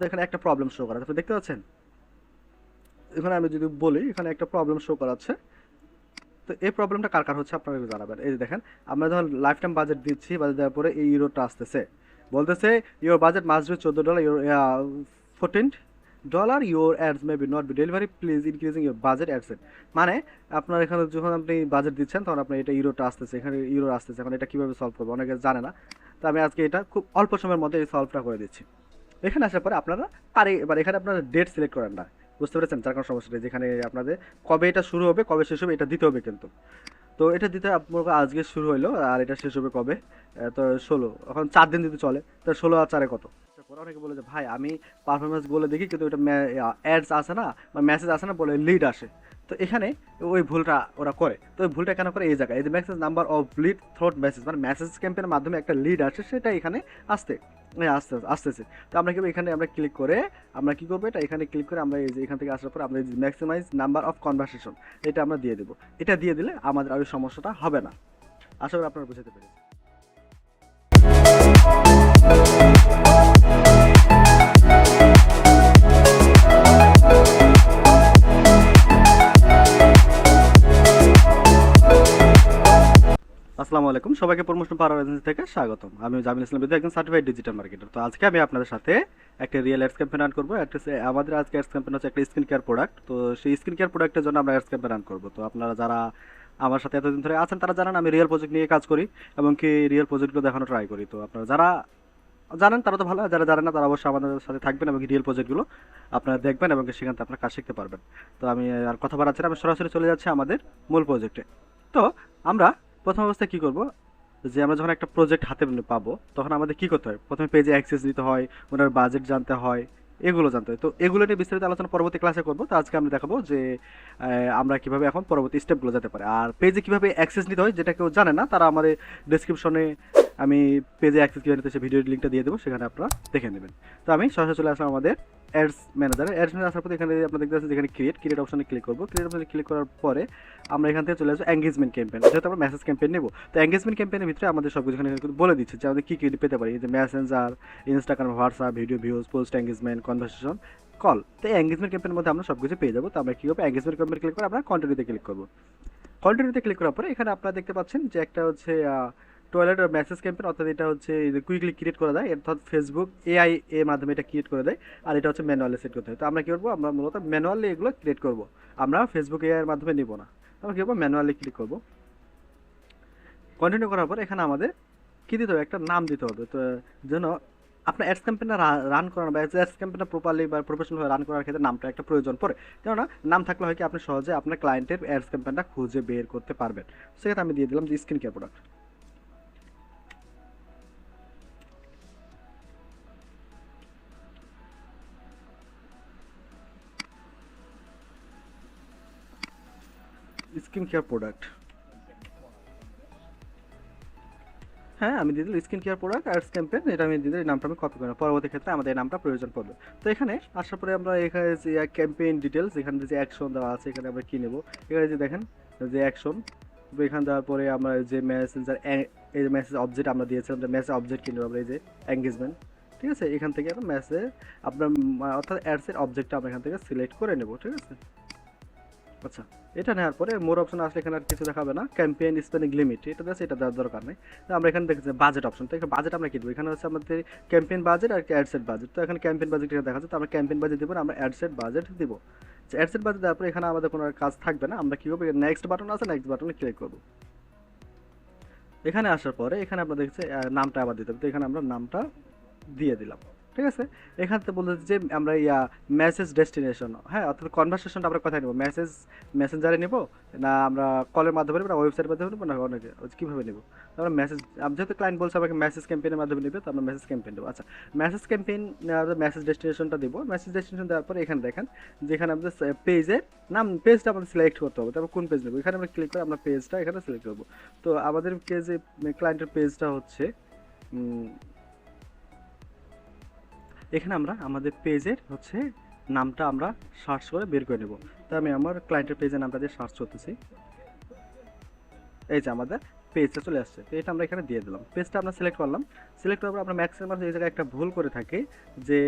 এখানে একটা problem show করা আপনি দেখতে পাচ্ছেন। এখানে আমি যদি বলি এখানে একটা প্রবলেম শো করাচ্ছে। তো এই প্রবলেমটা কার কার হচ্ছে আপনারা জানাবেন। এই যে দেখেন আমরা যখন লাইফ টাইম বাজেট দিচ্ছি, বাজেট দেওয়ার পরে এই ইউরোটা আসতেছে, বলতেছে your budget must be $14, your 14 your ads may be not be delivery, please increasing your budget ad set. মানে আপনার এখানে যখন আপনি বাজেট দিচ্ছেন তখন আপনার এটা ইউরোটা আসতেছে, এখানে ইউরো আসতেছে। এখন এটা কীভাবে সলভ করবো অনেকে জানে না, তো আমি আজকে এটা খুব অল্প সময়ের মধ্যে এই সলভটা করে দিচ্ছি। এখানে আসার পরে আপনারা তারিখ, এবার এখানে আপনারা ডেট সিলেক্ট করেন না, বুঝতে পেরেছেন? যার কোনো সমস্যা নেই, যেখানে আপনাদের কবে এটা শুরু হবে কবে শেষ হবে এটা দিতে হবে কিন্তু। তো এটা দিতে আপনার আজকে শুরু হইলো আর এটা শেষ হবে কবে? তো 16, এখন 4 দিন দিতে চলে, তো 16 আর 4 কত? পরে অনেকে বলে যে ভাই আমি পারফরমেন্স বলে দেখি কিন্তু ওটা অ্যাডস আসে না বা মেসেজ আসে না, বলে লিড আসে। তো এখানে ওই ভুলটা ওরা করে। তো ওই ভুলটা কেন করে? এই জায়গায় এই যে message number of lead throat message, মানে মেসেজ ক্যাম্পেনের মাধ্যমে একটা লিড আসে, সেটা এখানে আসতে আসতেছে। তো আমরা কি এখানে আমরা ক্লিক করে আমরা কি করবো, এটা এখানে ক্লিক করে আমরা এই যে এখান থেকে আসার পর আমরা এই যে ম্যাক্সিমাইজ নাম্বার অফ কনভারসেশন, এটা আমরা দিয়ে দেবো। এটা দিয়ে দিলে আমাদের আর ওই সমস্যাটা হবে না। আশা করি আপনারা বুঝতে পেরেছেন। আসসালামু আলাইকুম, সবাইকে প্রমোশন পাওয়ার এজেন্সি থেকে স্বাগতম। আমি জামিল ইসলাম বিদ্যা, একজন সার্টিফাইড ডিজিটাল মার্কেটার। তো আজকে আমি আপনাদের সাথে একটা রিয়েল অ্যাডস ক্যাম্পেইন রান করবো। আমাদের আজকে অ্যাডস ক্যাম্পেইন হচ্ছে একটা স্কিন কেয়ার প্রোডাক্ট। তো সেই স্কিন কেয়ার প্রোডাক্টের জন্য আমরা অ্যাডস ক্যাম্পেইন রান করবো। তো আপনারা যারা আমার সাথে এতদিন ধরে আছেন তারা জানেন আমি রিয়েল প্রজেক্ট নিয়ে কাজ করি এবং কি রিয়েল প্রজেক্টগুলো দেখানো ট্রাই করি। তো আপনারা যারা জানেন তারা তো ভালো, যারা জানেন না তারা অবশ্যই আমাদের সাথে থাকবেন এবং রিয়েল প্রজেক্টগুলো আপনারা দেখবেন এবং সেখান থেকে আপনারা কাজ শিখতে পারবেন। তো আমি আর কথা বাড়াচ্ছি না, আমি সরাসরি চলে যাচ্ছি আমাদের মূল প্রজেক্টে। তো আমরা প্রথম অবস্থায় কী করবো, যে আমরা যখন একটা প্রজেক্ট হাতে পাবো তখন আমাদের কী করতে হয়, প্রথমে পেজে অ্যাক্সেস দিতে হয়, ওনার বাজেট জানতে হয়, এগুলো জানতে হয়। তো এগুলো নিয়ে বিস্তারিত আলোচনা পরবর্তী ক্লাসে করবো। তো আজকে আমরা দেখাবো যে আমরা কীভাবে এখন পরবর্তী স্টেপগুলো যেতে পারে। আর পেজে কীভাবে অ্যাক্সেস নিতে হয় যেটা কেউ জানে না, তারা আমাদের ডিসক্রিপশনে আমি পেজে অ্যাক্সেস কীভাবে নিতে সেই ভিডিওর লিঙ্কটা দিয়ে দেবো, সেখানে আপনারা দেখে নেবেন। তো আমি সরাসরি চলে আসলাম আমাদের অ্যাডস ম্যানেজারে। অ্যাডস ম্যানেজার আসার পর এখানে আপনারা দেখতে পাচ্ছেন যেখানে ক্রিয়েট অপশনে ক্লিক করবো। ক্রিয়েট অপশনে ক্লিক করার পরে আমরা এখান থেকে চলে আসবো এঙ্গেজমেন্ট ক্যাম্পেইন, যেহেতু আমরা মেসেজ ক্যাম্পেইন নেবো। তো এঙ্গেজমেন্ট ক্যাম্পেইনের ভিতরে আমাদের সব কিছু এখানে বলে দিচ্ছে যে আমাদের কী কী পেতে পারি, যে Messenger, Instagram, WhatsApp, video views, post engagement, conversation, call. তো এই এঙ্গেজমেন্ট ক্যাম্পেইনের মধ্যে আমরা সব কিছু পেয়ে যাবো। তো আমরা কী করবো, এঙ্গেজমেন্ট ক্যাম্পেইন ক্লিক করে আমরা কন্টিনিউতে ক্লিক করবো। কন্টিনিউতে ক্লিক করার পরে এখানে আপনারা দেখতে পাচ্ছেন যে একটা হচ্ছে টয়লেট মেসেজ ক্যাম্পেইন, অর্থাৎ এটা হচ্ছে কুইকলি ক্রিয়েট করা যায়, অর্থাৎ ফেসবুক এআই এর মাধ্যমে এটা ক্রিয়েট করে দেয়। আর এটা হচ্ছে ম্যানুয়ালি সেট করতে হয়। তো আমরা কী করবো, আমরা মূলত ম্যানুয়ালি এগুলো ক্রিয়েট করবো, আমরা ফেসবুক এআই এর মাধ্যমে নিব না। আমরা কী করবো, ম্যানুয়ালি ক্লিক করবো। কন্টিনিউ করার পর এখানে আমাদের কী দিতে হবে, একটা নাম দিতে হবে। তো যেন আপনার অ্যাডস ক্যাম্পেইনটা রান করানো বা অ্যাডস ক্যাম্পেইনটা প্রপারলি বা প্রফেশনালভাবে রান করার ক্ষেত্রে নামটা একটা প্রয়োজন পড়ে। কেননা নাম থাকলে হয় কি আপনি সহজে আপনার ক্লায়েন্টের অ্যাডস ক্যাম্পেইনটা খুঁজে বের করতে পারবেন। সেক্ষেত্রে আমি দিয়ে দিলাম যে skin care product. Skin care product, হ্যাঁ আমি দিয়ে দিলাম skin care product ads campaign, এটা আমি দিয়ে দিই, নামটা আমি কপি করি, পরবর্তী ক্ষেত্রে আমাদের এই নামটা প্রয়োজন পড়বে। তো এখানে আসার পরে আমরা এখানে যে ক্যাম্পেইন ডিটেলস, এখানে যে অ্যাকশন দেওয়া আছে এখানে আমরা কী নেব, এখানে যে দেখেন যে অ্যাকশন, এখানে দেওয়ার পরে আমরা যে মেসেঞ্জার এই যে মেসেজ অবজেক্ট আমরা দিয়েছিলাম, যে মেসেজ অবজেক্ট কিনবো আমরা, এই যে এঙ্গেজমেন্ট, ঠিক আছে? এখান থেকে আমরা মেসেজ আপনার অর্থাৎ অ্যাডসের অবজেক্টটা আমরা এখান থেকে সিলেক্ট করে নেব, ঠিক আছে? আচ্ছা, এটা নেওয়ার পরে মোর অপশন আসলে এখানে আর কিছু দেখাবে না, ক্যাম্পেইন স্পেন্ডিং লিমিট এটা আছে, এটা দেওয়ার দরকার নেই। তো আমরা এখানে দেখছি বাজেট অপশন, তো এখানে বাজেট আমরা কি দেবো, এখানে হচ্ছে আমাদের ক্যাম্পেইন বাজেট আর অ্যাডসেট বাজেট। তো এখানে ক্যাম্পেইন বাজেট এখানে দেখা যাচ্ছে, তো আমরা ক্যাম্পেইন বাজেট দেবো না, আমরা অ্যাডসেট বাজেট দিব। অ্যাডসেট বাজেট দেওয়ার পরে এখানে আমাদের কোনো কাজ থাকবে না, আমরা কী করবো, নেক্সট বাটন আছে, নেক্সট বাটনে ক্লিক করবো। এখানে আসার পরে এখানে আমরা দেখছি নামটা আবার দিতে হবে। তো এখানে আমরা নামটা দিয়ে দিলাম, ঠিক আছে? এখান থেকে বলতে যে আমরা মেসেজ ডেস্টিনেশন, হ্যাঁ, অর্থাৎ কনভারসেশনটা আমরা কোথায় নেব, মেসেঞ্জারে নেব না আমরা কলের মাধ্যমে নেব না ওয়েবসাইটের মাধ্যমে নেব না অনেকে কীভাবে নেব? আমরা মেসেজ, যেহেতু ক্লায়েন্ট বলছে আমাকে মেসেজ ক্যাম্পেইনের মাধ্যমে নেবে, তো আমরা মেসেজ ক্যাম্পেইন দেবো। আচ্ছা, মেসেজ ক্যাম্পেইন মেসেজ ডেস্টিনেশনটা দেবো। মেসেজ ডেস্টিনেশন দেওয়ার পরে এখানে দেখেন যেখানে আমাদের পেজের নাম, পেজটা আমাদের সিলেক্ট করতে হবে। তারপর কোন পেজ নেবো, এখানে আমরা ক্লিক করে আমরা পেজটা এখানে সিলেক্ট করবো। তো আমাদের পেজে ক্লায়েন্টের পেজটা হচ্ছে এখানে আমরা আমাদের পেজের হচ্ছে নামটা আমরা সার্চ করে বের করে নেব। তো আমি আমার ক্লায়েন্টের পেজের নামটা দিয়ে সার্চ করতেছি, এই যে আমাদের পেজটা চলে আসছে। তো এটা আমরা এখানে দিয়ে দিলাম, পেজটা আমরা সিলেক্ট করলাম। সিলেক্ট করার পর আমরা ম্যাক্সিমাম এই জায়গায় একটা ভুল করে থাকি যে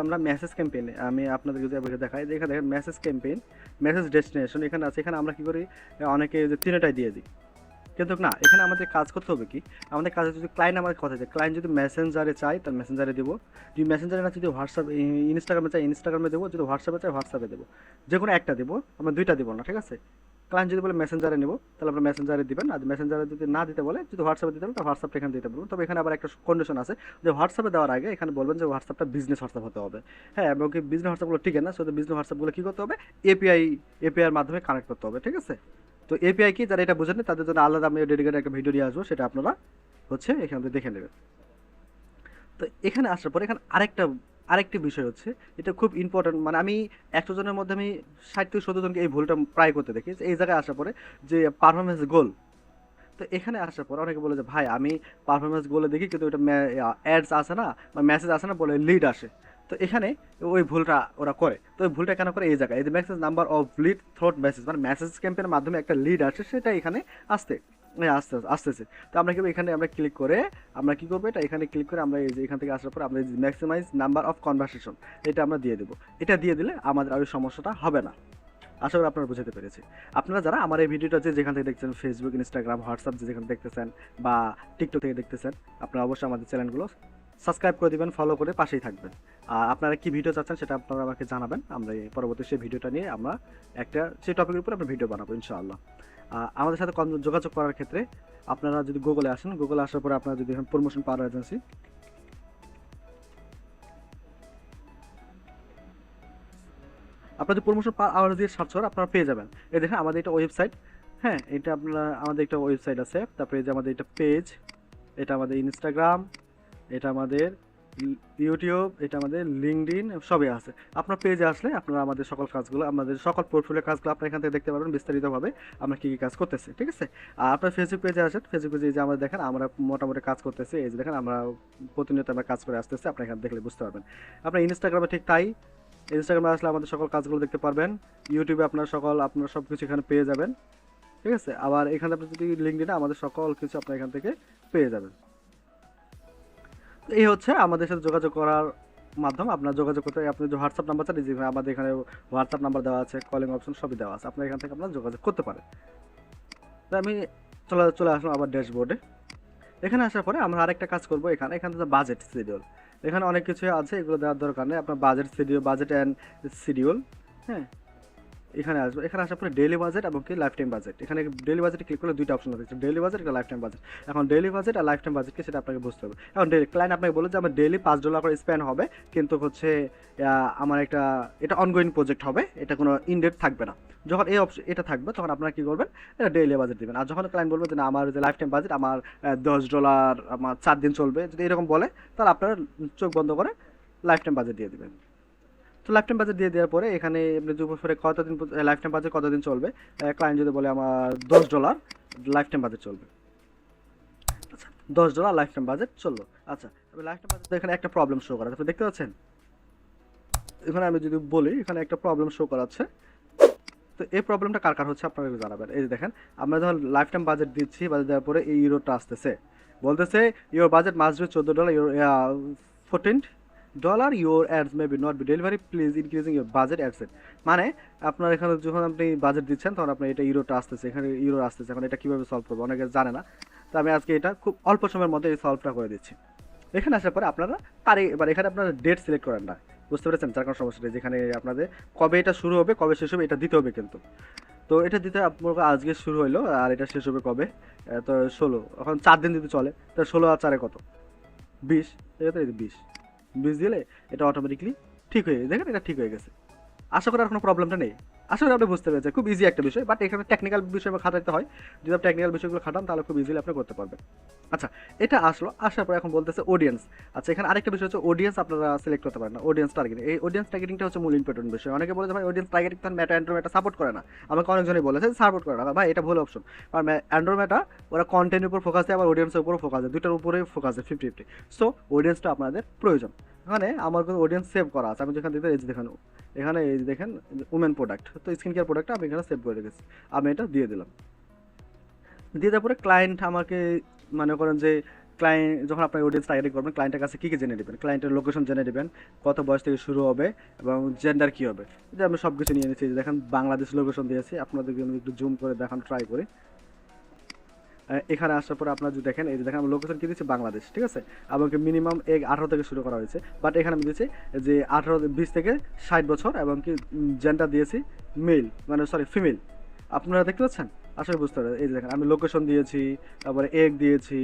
আমরা মেসেজ ক্যাম্পেইন, আমি আপনাদেরকে যদি দেখাই যে এখানে দেখেন মেসেজ ক্যাম্পেইন, মেসেজ ডেস্টিনেশন এখানে আছে। এখানে আমরা কী করি, অনেকে যে তিনটাই দিয়ে দিই, কিন্তু না, এখানে আমাদের কাজ করতে হবে কি, আমাদের কাজে যদি ক্লায়েন্ট আমাদের কথা চাই, ক্লায়েন্ট যদি মেসেঞ্জারে চাই তার মেসেঞ্জারে দেবো, যদি মেসেঞ্জারে না যদি হোয়াটসঅ্যাপ ইনস্টাগ্রামে চাই ইনস্টাগ্রামে দেবো, যদি হোয়াটসঅ্যাপে চাই হোয়াটসঅ্যাপে দেবো, যে কোনো একটা দেবো, আমরা দুইটা দেবো না, ঠিক আছে। ক্লায়েন্ট যদি বলে মেসেঞ্জারে নেবো তাহলে আমরা মেসেঞ্জারে দিবেন, আর মেসেঞ্জারে যদি না দিতে বলে, যদি হোয়াটসঅ্যাপে দিতে বলে তাহলে হোয়াটসঅ্যাপটা এখানে দিতে পারবেন। তবে এখানে আবার একটা কন্ডিশন আছে যে হোয়াটসঅ্যাপে দেওয়ার আগে এখানে বলবেন যে হোয়াটসঅ্যাপটা বিজনেস হোয়াটসঅ্যাপ হতে হবে। হ্যাঁ, এবং কি বিজনেস হোয়াটসঅ্যাপগুলো ঠিক না, শুধু বিজনেস হোয়াটসঅ্যাপগুলো কী করতে হবে, এপিআইয়ের মাধ্যমে কানেক্ট করতে হবে, ঠিক আছে। তো এপিআই কি, যারা এটা বোঝেন তাদের জন্য আলাদা আমি ডেডিকেটেড একটা ভিডিও নিয়ে আসবো, সেটা আপনারা হচ্ছে এখান থেকে দেখে নেবেন। তো এখানে আসার পরে এখানে আরেকটি বিষয় হচ্ছে, এটা খুব ইম্পর্টেন্ট, মানে আমি 100 জনের মধ্যে আমি 60 থেকে 70 জনকে এই ভুলটা প্রায় করতে দেখি। এই জায়গায় আসার পরে যে পারফরমেন্স গোল, তো এখানে আসার পর অনেকে বলে যে ভাই আমি পারফরমেন্স গোলে দেখি কিন্তু ওইটা অ্যাডস আসে না বা মেসেজ আসে না, বলে লিড আসে। তো এখানে ওই ভুলটা ওরা করে। তো ওই ভুলটা কেন করে, এই জায়গায় এই যে message number of lead throat message, মানে মেসেজ ক্যাম্পেনের মাধ্যমে একটা লিড আসে, সেটা এখানে আসতে আসতেছে। তো আমরা কি এখানে আমরা ক্লিক করে আমরা কি করবো, এটা এখানে ক্লিক করে আমরা এই যে এখান থেকে আসার পর আমরা ম্যাক্সিমাইজ নাম্বার অফ কনভারসেশন, এটা আমরা দিয়ে দেবো। এটা দিয়ে দিলে আমাদের আর ওই সমস্যাটা হবে না। আশা করি আপনারা বুঝতে পেরেছি। আপনারা যারা আমার এই ভিডিওটা যেখান থেকে দেখছেন, ফেসবুক, ইনস্টাগ্রাম, হোয়াটসঅ্যাপ যেখানে দেখতেছেন বা টিকটক থেকে দেখতেছেন, আপনারা অবশ্যই আমাদের চ্যানেলগুলো সাবস্ক্রাইব করে দিবেন, ফলো করে পাশেই থাকবেন। আর আপনারা কি ভিডিও চাচ্ছেন সেটা আপনারা আমাকে জানাবেন, আমরা পরবর্তী সেই ভিডিওটা নিয়ে আমরা সেই টপিকের উপর আমরা ভিডিও বানাবো ইনশাআল্লাহ। আমাদের সাথে যোগাযোগ করার ক্ষেত্রে আপনারা যদি গুগলে আসেন, গুগলে আসার পরে আপনারা যদি প্রমোশন পাওয়ার এজেন্সি, আপনার যদি প্রমোশন পার আওয়ার দিয়ে সার্চ করেন আপনারা পেয়ে যাবেন। এই দেখেন আমাদের এটা ওয়েবসাইট, হ্যাঁ এটা আপনারা আমাদের একটা ওয়েবসাইট আছে, তারপরে এই যে আমাদের এটা পেজ, এটা আমাদের ইনস্টাগ্রাম, এটা আমাদের ইউটিউব, এটা আমাদের লিঙ্কডইন, সবই আছে। আপনার পেজে আসলে আপনারা আমাদের সকল কাজগুলো, আমাদের সকল পোর্টফোলিও কাজগুলো আপনারা এখান থেকে দেখতে পারবেন বিস্তারিতভাবে আমরা কী কী কাজ করতেছি, ঠিক আছে। আর আপনার ফেসবুক পেজে আসেন, ফেসবুক পেজে যে আমাদের দেখেন আমরা মোটামুটি কাজ করতেছি, এই যে দেখেন আমরা প্রতিনিয়ত আমরা কাজ করে আসতেছি, আপনারা এখানে দেখলে বুঝতে পারবেন। আপনার ইনস্টাগ্রামে ঠিক তাই, ইনস্টাগ্রামে আসলে আমাদের সকল কাজগুলো দেখতে পারবেন। ইউটিউবে আপনার সব কিছু এখানে পেয়ে যাবেন, ঠিক আছে। আবার এখানে আপনি যদি লিঙ্কডইনে আমাদের সকল কিছু আপনার এখান থেকে পেয়ে যাবেন। এই হচ্ছে আমাদের সাথে যোগাযোগ করার মাধ্যম। আপনার যোগাযোগ করতে আপনি যে হোয়াটসঅ্যাপ নাম্বার চান, যেখানে আমাদের এখানে হোয়াটসঅ্যাপ নাম্বার দেওয়া আছে, কলিং অপশন সবই দেওয়া আছে, আপনার এখান থেকে আপনারা যোগাযোগ করতে পারেন। তো আমি চলে আসলাম আবার ড্যাশবোর্ডে। এখানে আসার পরে আমরা আরেকটা কাজ করবো, এখানে বাজেট শিডিউল, এখানে অনেক কিছু আছে, এগুলো দেওয়ার দরকার নেই। আপনার বাজেট অ্যান্ড শিডিউল, হ্যাঁ এখানে আসবো। এখানে আসার পরে ডেইলি বাজেট এবং কি লাইফ টাইম বাজেট, এখানে ডেইলি বাজেটে ক্লিক করলে দুইটা অপশন আছে, ডেইলি বাজেট আর লাইফ টাইম বাজেট। এখন ডেইলি বাজেট আর লাইফ টাইম বাজেট কি সেটা আপনাকে বুঝতে হবে। এখন ক্লায়েন্ট আপনাকে বলে যে আমার ডেইলি $5 করে স্পেন্ড হবে, কিন্তু হচ্ছে আমার এটা অনগোয়িং প্রজেক্ট হবে, এটা কোনো ইনডেট থাকবে না। যখন এটা থাকবে তখন আপনারা কি করবেন, এটা ডেইলি বাজেট দেবেন। আর যখন ক্লায়েন্ট বলবে যে না আমার যে লাইফ টাইম বাজেট আমার $10 আমার 4 দিন চলবে, যদি এরকম বলে তাহলে আপনারা চোখ বন্ধ করে লাইফ টাইম বাজেট দিয়ে দেবেন। তো লাইফ টাইম বাজেট দিয়ে দেওয়ার পরে এখানে আপনি দুপুরে কতদিন লাইফ টাইম বাজেট কতদিন চলবে, ক্লায়েন্ট যদি বলে আমার $10 লাইফ টাইম বাজেট চলবে, আচ্ছা $10 লাইফ টাইম বাজেট চললো। আচ্ছা লাইফ টাইম বাজেট এখানে একটা প্রবলেম শো করা, আপনি দেখতে পাচ্ছেন এখানে আমি যদি বলি এখানে একটা প্রবলেম শো করাচ্ছে। তো এই প্রবলেমটা কার হচ্ছে আপনারা জানাবেন। এই যে দেখেন আমরা যখন লাইফ টাইম বাজেট দিচ্ছি, বাজেট দেওয়ার পরে এই ইউরোটা আসতেছে, বলতেছে your budget must be $14, your $14, your ads may be not be delivery, please increasing your budget ad set. মানে আপনার এখানে যখন আপনি বাজেট দিচ্ছেন তখন আপনার এটা ইউরোটা আসতেছে, এখানে ইউরো আসতেছে। এখন এটা কীভাবে সলভ করবো অনেকে জানে না, তো আমি আজকে এটা খুব অল্প সময়ের মধ্যে এই সলভটা করে দিচ্ছি। এখানে আসার পরে আপনারা এবার এখানে আপনারা ডেট সিলেক্ট করেন না, বুঝতে পেরেছেন, যার কোনো সমস্যা নেই। যেখানে আপনাদের কবে এটা শুরু হবে কবে শেষ হবে এটা দিতে হবে কিন্তু। তো এটা দিতে আপনার আজকে শুরু হইলো আর এটা শেষ হবে কবে, তো 16, এখন 4 দিন দিতে চলে, তো 16 আর 4 কত 20, এটা তো 20 দিলে এটা অটোমেটিকলি ঠিক হয়ে গেছে। দেখেন এটা ঠিক হয়ে গেছে, আশা করি আর কোনো প্রবলেমটা নেই। আশা করি আপনি বুঝতে পেরেছেন, খুব ইজি একটা বিষয়, বাট এখানে টেকনিক্যাল বিষয় খাটাতে হয়। যদি আপনি টেকনিক্যাল বিষয়গুলো খাটান তাহলে খুব ইজিলি আপনি করতে পারবেন। আচ্ছা এটা আসার পর এখন বলতেছে অডিয়েন্স। আচ্ছা এখানে আরেকটা বিষয় হচ্ছে অডিয়েন্স আপনারা সিলেক্ট করতে পারেন না, অডিয়েন্স টার্গেটিং। এই অডিয়েন্স টার্গেটিংটা হচ্ছে মূল ইম্পর্টেন্ট বিষয়। অনেকে বলে যে ভাই অডিয়েন্স টার্গেটিং তার মেটা অ্যান্ড্রোমেটা সাপোর্ট করে না, আমাকে অনেকজনই বলেছে সাপোর্ট করে না, ভাই এটা ভুল অপশন। কারণ অ্যান্ড্রোমেটা ওরা কন্টেন্টের উপর ফোকাস দেয়, আবার অডিয়েন্সের উপরও ফোকাস দেয়, দুটার উপরে ফোকাস দেয় 50-50। সো অডিয়েন্সটা আপনাদের প্রয়োজন। এখানে আমার কোনো অডিয়েন্স সেভ করা আছে, আমি যেখানে দেখতে এই যে দেখেন এখানে এই যে দেখেন উমেন প্রোডাক্ট, তো স্কিন কেয়ার প্রোডাক্টটা আমি এখানে সেভ করে রেখেছি, আমি এটা দিয়ে দিলাম। দিয়ে তারপরে ক্লায়েন্ট আমাকে মনে করেন যে ক্লায়েন্ট যখন আপনার অডিয়েন্স টার্গেটিং করবেন ক্লায়েন্টের কাছে কী কী জেনে নেবেন, ক্লায়েন্টের লোকেশন জেনে নেবেন, কত বয়স থেকে শুরু হবে এবং জেন্ডার কী হবে। যে আমি সব কিছু নিয়ে নিচ্ছি, দেখেন বাংলাদেশ লোকেশন দিয়েছি, আপনাদেরকে আমি একটু জুম করে দেখানো ট্রাই করি। এখানে আসার পরে আপনারা যদি দেখেন, এই যে দেখেন আমি লোকেশন কী দিচ্ছি বাংলাদেশ, ঠিক আছে। আমাকে মিনিমাম 18 থেকে শুরু করা হয়েছে, বাট এখানে আমি দিয়েছি যে 20 থেকে 60 বছর এবং কি জেন্ডার দিয়েছি মেল, মানে সরি ফিমেল। আপনারা দেখতে পাচ্ছেন, আসলে বুঝতে পারবেন। এই যে দেখেন আমি লোকেশন দিয়েছি, তারপরে এগ দিয়েছি,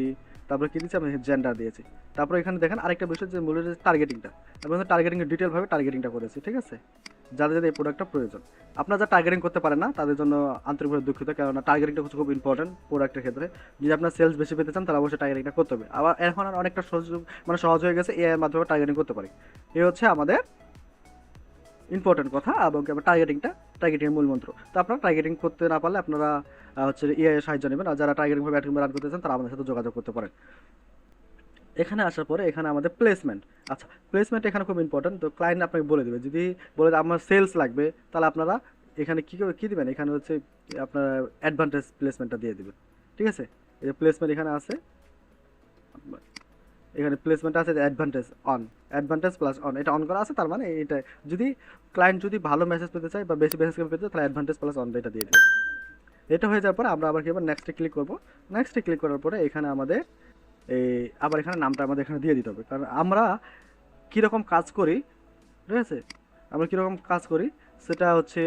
তারপরে কী দিয়েছি আমি জেন্ডার দিয়েছি। তারপরে এখানে দেখেন আরেকটা বিষয় যে মূলত টার্গেটিংটা, আমি টার্গেটিংয়ের ডিটেলভাবে টার্গেটিংটা করেছি, ঠিক আছে, যাদের যাদের এই প্রোডাক্টটা প্রয়োজন। আপনারা যা টার্গেটিং করতে পারেন না তাদের জন্য আন্তরিকভাবে দুঃখিত, কেননা টার্গেটিংটা হচ্ছে খুব ইম্পর্টেন্ট প্রোডাক্টের ক্ষেত্রে। যদি আপনার সেলস বেশি পেতে চান তাহলে অবশ্যই টার্গেটিংটা করতে হবে। আবার এখন আর অনেকটা সহজ হয়ে গেছে, এআই এর মাধ্যমে টার্গেটিং করতে পারি। এই হচ্ছে আমাদের ইম্পর্টেন্ট কথা এবং টার্গেটিংয়ের মূল মন্ত্র। তো আপনারা টার্গেটিং করতে না পারলে আপনারা হচ্ছে এআই এর সাহায্য নেবেন, আর যারা টার্গেটিংভাবে রান করতে চান তারা আমাদের সাথে যোগাযোগ করতে পারেন। এখানে আসার পরে এখানে আমাদের প্লেসমেন্ট। আচ্ছা, প্লেসমেন্ট এখানে খুব ইম্পর্টেন্ট। তো ক্লায়েন্ট আপনাকে বলে দেবে, যদি বলে আমার সেলস লাগবে তাহলে আপনারা এখানে কী দেবেন, এখানে হচ্ছে আপনার অ্যাডভান্টেজ প্লেসমেন্টটা দিয়ে দেবেন, ঠিক আছে। এই যে প্লেসমেন্ট এখানে আছে, এখানে প্লেসমেন্ট আছে অ্যাডভান্টেজ প্লাস অন, এটা অন করা আছে। তার মানে এটা যদি ক্লায়েন্ট যদি ভালো মেসেজ পেতে চায় বা বেশি মেসেজ পেতে চায় তাহলে অ্যাডভান্টেজ প্লাস অন এটা দিয়ে দেবে। এটা হয়ে যাওয়ার পরে আমরা আবার কি আবার নেক্সটে ক্লিক করবো। নেক্সটে ক্লিক করার পরে এখানে আমাদের এই আবার এখানে নামটা আমাদের এখানে দিয়ে দিতে হবে, কারণ আমরা কীরকম কাজ করি, ঠিক আছে, আমরা কীরকম কাজ করি সেটা হচ্ছে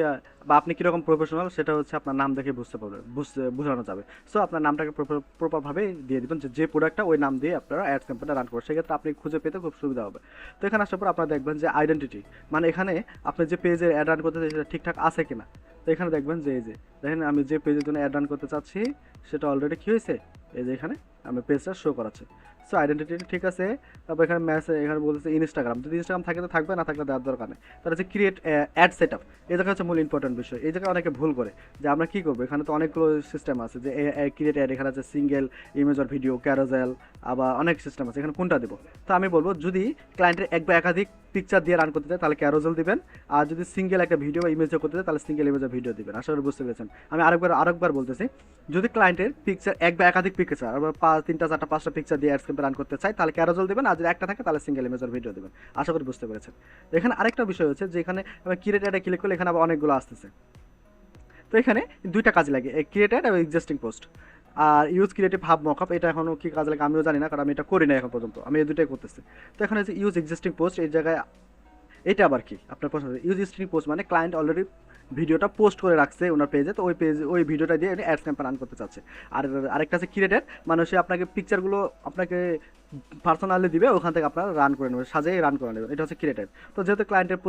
বা আপনি কীরকম প্রফেশনাল সেটা হচ্ছে আপনার নাম দেখে বোঝানো যাবে। সো আপনার নামটাকে প্রপারভাবে দিয়ে দেবেন, যে প্রোডাক্টটা ওই নাম দিয়ে আপনারা অ্যাডস ক্যাম্পেইনটা রান করবেন, সেক্ষেত্রে আপনি খুঁজে পেতে খুব সুবিধা হবে। তো এখানে আসার পর আপনারা দেখবেন যে আইডেন্টিটি, মানে এখানে আপনি যে পেজে অ্যাড রান করতে চাই সেটা ঠিকঠাক আছে কিনা। তো এখানে দেখবেন যে এই যে দেখেন আমি যে পেজের জন্য অ্যাড রান করতে চাচ্ছি সেটা অলরেডি কী হয়েছে, এই যে এখানে আমি পেজটা শো করাচ্ছে। সো আইডেন্টিটি ঠিক আছে। তারপর এখানে এখানে বলতেছে ইনস্টাগ্রাম, যদি ইনস্টাগ্রাম থাকে তো থাকবে, না থাকলে দেওয়ার দরকার নেই। তাহলে হচ্ছে ক্রিয়েট অ্যাড সেট আপ, এই জায়গায় হচ্ছে মূল ইম্পর্টেন্ট বিষয়। এই জায়গায় অনেকে ভুল করে যে আমরা কী করবো, এখানে তো অনেকগুলো সিস্টেম আছে যে ক্রিয়েট অ্যাড, এখানে আছে সিঙ্গেল ইমেজ আর ভিডিও, ক্যারোজেল, আবার অনেক সিস্টেম আছে, এখানে কোনটা দেবো। তো আমি বলবো যদি ক্লায়েন্টের এক বা একাধিক পিকচার দিয়ে রান করতে চায় তাহলে ক্যারোজেল দিবেন, আর যদি সিঙ্গেল একটা ভিডিও বা ইমেজও করতে চায় তাহলে সিঙ্গেল ইমেজ ভিডিও দিবেন। আশা করি বুঝতে পেরেছেন। আমি আরেকবার বলতেছি, যদি ক্লায়েন্টের পিকচার এক বা একাধিক পিকচার আবার 3টা 4টা 5টা পিকচার দিয়ে অ্যাডস ক্যাম্পেইন রান করতে চাই তাহলে ক্যারোজেল দেবেন, আর যদি একটা থাকে তাহলে সিঙ্গেল ইমেজ ভিডিও দেবেন। আশা করি বুঝতে পেরেছেন। এখানে আরেকটা বিষয় হচ্ছে যে এখানে আমি ক্রিয়েট অ্যাডে ক্লিক করলে এখানে আবার অনেকগুলো আসতেছে। তো এখানে দুইটা কাজ লাগে, ক্রিয়েট অ্যাড এবং এক্সিস্টিং পোস্ট। আর ইউজ ক্রিয়েটিভ হাব মকআপ, এটা এখনও কী কাজ লাগে আমিও জানি না, কারণ আমি এটা করি না এখন পর্যন্ত, আমি এই দুটাই করতেছি। তো এখানে যে ইউজ এক্সিস্টিং পোস্ট, এই জায়গায় এটা আবার কি আপনার পছন্দ। ইউজ এক্সিস্টিং পোস্ট মানে ক্লায়েন্ট অলরেডি ভিডিওটা পোস্ট করে রাখছে ওনার পেজে, তো ওই ভিডিওটা দিয়ে উনি অ্যাডস ক্যাম্পেইন রান করতে চাচ্ছে। আর আরেকটা আছে ক্রিয়েটেড, মানে সে আপনাকে পিকচারগুলো আপনাকে পার্সোনালি দিবে, ওখান থেকে আপনারা রান করে নেবেন, সাজিয়ে রান করে নেবেন, এটা হচ্ছে ক্রিয়েটেড। তো যেহেতু ক্লায়েন্টের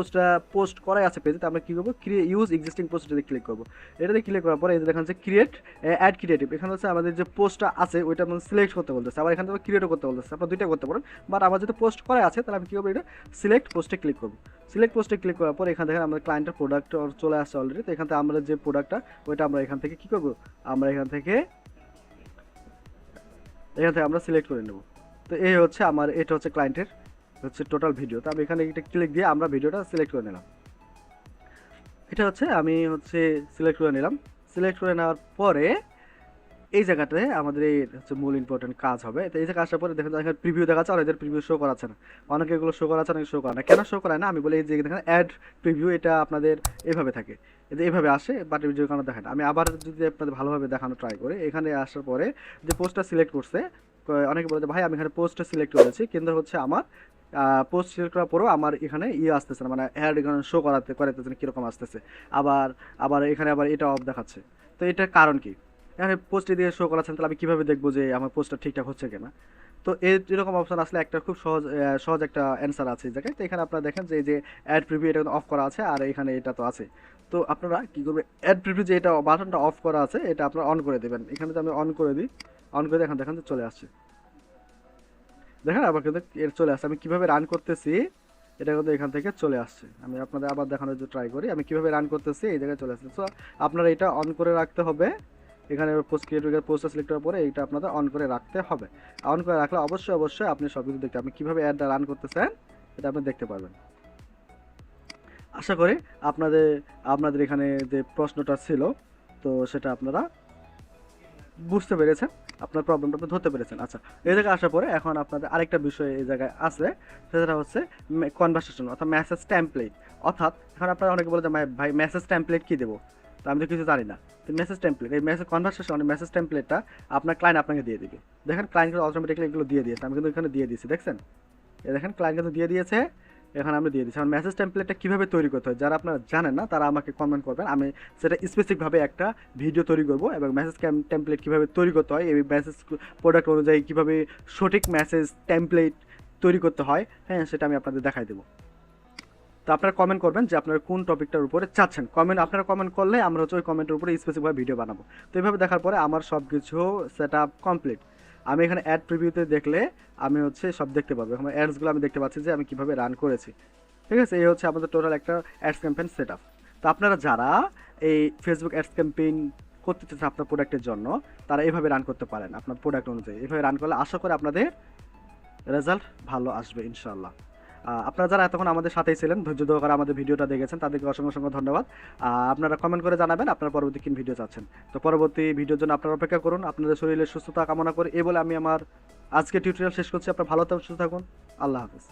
পোস্ট করাই আছে পেজে, তো আমরা কী করবো, ইউজ এক্সিস্টিং পোস্ট যদি ক্লিক করবো। এটাতে ক্লিক করার পরে এই যে দেখেন হচ্ছে ক্রিয়েট অ্যাড ক্রিয়েটিভ, এখানে হচ্ছে আমাদের যে পোস্টটা আছে ওইটা মানে সিলেক্ট করতে বলতেছে, আবার এখান থেকে ক্রিয়েটও করতে বলতেছে, আপনারা দুইটা করতে পারেন। বাট আমার যেহেতু পোস্ট করা আছে তাহলে আমি কী করবো, এটা সিলেক্ট পোস্টে ক্লিক করবো। সিলেক্ট পোস্টে ক্লিক করার পর এখান থেকে আমাদের ক্লায়েন্টের প্রোডাক্ট চলে আসছে অলরেডি। তো এখান থেকে আমরা যে প্রোডাক্টটা ওইটা আমরা এখান থেকে কী করবো, আমরা এখান থেকে আমরা সিলেক্ট করে নেব। তো এই হচ্ছে এটা হচ্ছে ক্লায়েন্টের হচ্ছে টোটাল ভিডিও। তো আমি এখানে এটা ক্লিক দিয়ে আমরা ভিডিওটা সিলেক্ট করে নিলাম। এটা হচ্ছে আমি সিলেক্ট করে নিলাম। সিলেক্ট করে নেওয়ার পরে এই জায়গাটায় আমাদের এই হচ্ছে মূল ইম্পর্টেন্ট কাজ হবে। তো এই জায়গায় আসার পরে দেখেন এখানে প্রিভিউ দেখাচ্ছে, আর এদের প্রিভিউ শো করাচ্ছে না। অনেকে এগুলো শো করাচ্ছে, অনেকে শো করে না। কেন শো করায় না আমি বলি, এই যে দেখেন অ্যাড প্রিভিউ, এটা আপনাদের এভাবে থাকে, এটা এভাবে আসে, বাট ভিডিও কারণে দেখেন। আমি আবার যদি আপনাদের ভালোভাবে দেখানো ট্রাই করি, এখানে আসার পরে যে পোস্টটা সিলেক্ট করছে, অনেকে বলে ভাই আমি এখানে পোস্টটা সিলেক্ট করেছি কিন্তু হচ্ছে আমার পোস্ট সিলেক্ট করার পরেও আমার এখানে আসতেছে না, মানে অ্যাড এখানে শো করাতেছে না, কীরকম আসতেছে। আবার আবার এখানে আবার এটা অফ দেখাচ্ছে। তো এটার কারণ কি, এখানে পোস্টে দিয়ে শো করাচ্ছেন, তাহলে আমি কীভাবে দেখবো যে আমার পোস্টটা ঠিকঠাক হচ্ছে কিনা। তো এরকম অপশন আসলে একটা খুব সহজ একটা অ্যান্সার আছে এই জায়গায়। তো এখানে আপনারা দেখেন যে এই যে অ্যাড প্রিভিউ এটা অফ করা আছে, আর এখানে এটা তো আছে। তো আপনারা কী করবেন, অ্যাড প্রিভিউ যে এটা বাটনটা অফ করা আছে এটা আপনারা অন করে দেবেন। এখানে তো আমি অন করে দিই, অন করে এখন দেখেন যে চলে আসছে, দেখেন আবার কিন্তু এর চলে আসছে। আমি কীভাবে রান করতেছি এটা কিন্তু এখান থেকে চলে আসছে। আমি আপনাদের আবার দেখানোর জন্য ট্রাই করি, আমি কীভাবে রান করতেছি এই জায়গায় চলে আসছে। সো আপনারা এটা অন করে রাখতে হবে। এখানে পোস্টটা সিলেক্ট করার পরে এইটা আপনাদের অন করে রাখতে হবে। অন করে রাখলে অবশ্যই আপনি সব কিছু দেখতে, আপনি কীভাবে অ্যাডটা রান করতেছেন এটা আপনি দেখতে পারবেন। আশা করি আপনাদের এখানে যে প্রশ্নটা ছিল তো সেটা আপনারা বুঝতে পেরেছেন, আপনার প্রবলেমটা আপনি ধরতে পেরেছেন। আচ্ছা, এই জায়গায় আসার পরে এখন আপনাদের আরেকটা বিষয় এই জায়গায় আছে, সেটা হচ্ছে কনভারসেশন অর্থাৎ মেসেজ টেমপ্লেট। অর্থাৎ এখন আপনারা অনেকে বলে যে ভাই মেসেজ টেমপ্লেট কী দেবো, তো আমি তো কিছু জানি না। তো মেসেজ টেমপ্লেট, এই মেসেজ কনভারসেশন মেসেজ টেমপ্লেটটা আপনার ক্লায়েন্ট আপনাকে দিয়ে দিবে। দেখেন ক্লায়েন্ট কিন্তু অটোমেটিক্যালি এগুলো দিয়ে দিয়েছে, আমি কিন্তু এখানে দিয়ে দিয়েছি, দেখছেন এই দেখেন ক্লায়েন্ট কিন্তু দিয়ে দিয়েছে, এখানে আমি দিয়ে দিচ্ছি। আমার মেসেজ টেমপ্লেটটা কীভাবে তৈরি করতে হয় যারা আপনারা জানেন না তারা আমাকে কমেন্ট করবেন, আমি সেটা স্পেসিফিকভাবে একটা ভিডিও তৈরি করবো, এবং মেসেজ টেমপ্লেট কীভাবে তৈরি করতে হয়, এই মেসেজ প্রোডাক্ট অনুযায়ী কীভাবে সঠিক মেসেজ টেমপ্লেট তৈরি করতে হয়, হ্যাঁ সেটা আমি আপনাদের দেখাই দেবো। তো আপনারা কমেন্ট করবেন যে আপনারা কোন টপিকটার উপরে চাচ্ছেন, আপনারা কমেন্ট করলে আমরা হচ্ছে ওই কমেন্টের উপরে স্পেসিফিকভাবে ভিডিও বানাবো। তো এইভাবে দেখার পরে আমার সব কিছু সেট আপ কমপ্লিট। আমি এখানে অ্যাড প্রিভিউতে দেখলে আমি হচ্ছে সব দেখতে পাবো, এখন অ্যাডসগুলো আমি দেখতে পাচ্ছি যে আমি কীভাবে রান করেছি। ঠিক আছে, এই হচ্ছে আমাদের টোটাল একটা অ্যাডস ক্যাম্পেইন সেট আপ। তো আপনারা যারা এই ফেসবুক অ্যাডস ক্যাম্পেইন করতে চাচ্ছেন আপনার প্রোডাক্টের জন্য, তারা এইভাবে রান করতে পারেন আপনার প্রোডাক্ট অনুযায়ী। এইভাবে রান করলে আশা করি আপনাদের রেজাল্ট ভালো আসবে ইনশাআল্লাহ। আপনারা যারা এতক্ষণ আমাদের সাথেই ছিলেন, ধৈর্য সহকারে আমাদের ভিডিওটা দেখেছেন, তাদেরকে অসংখ্য অসংখ্য ধন্যবাদ। আপনারা কমেন্ট করে জানাবেন আপনারা পরবর্তী কি ভিডিও চাচ্ছেন। তো পরবর্তী ভিডিওর জন্য আপনারা অপেক্ষা করুন। আপনাদের শরীরের সুস্থতা কামনা করে এই বলে আমি আমার আজকে টিউটোরিয়াল শেষ করছি। আপনারা ভালো থাকুন, সুস্থ থাকুন। আল্লাহ হাফেজ।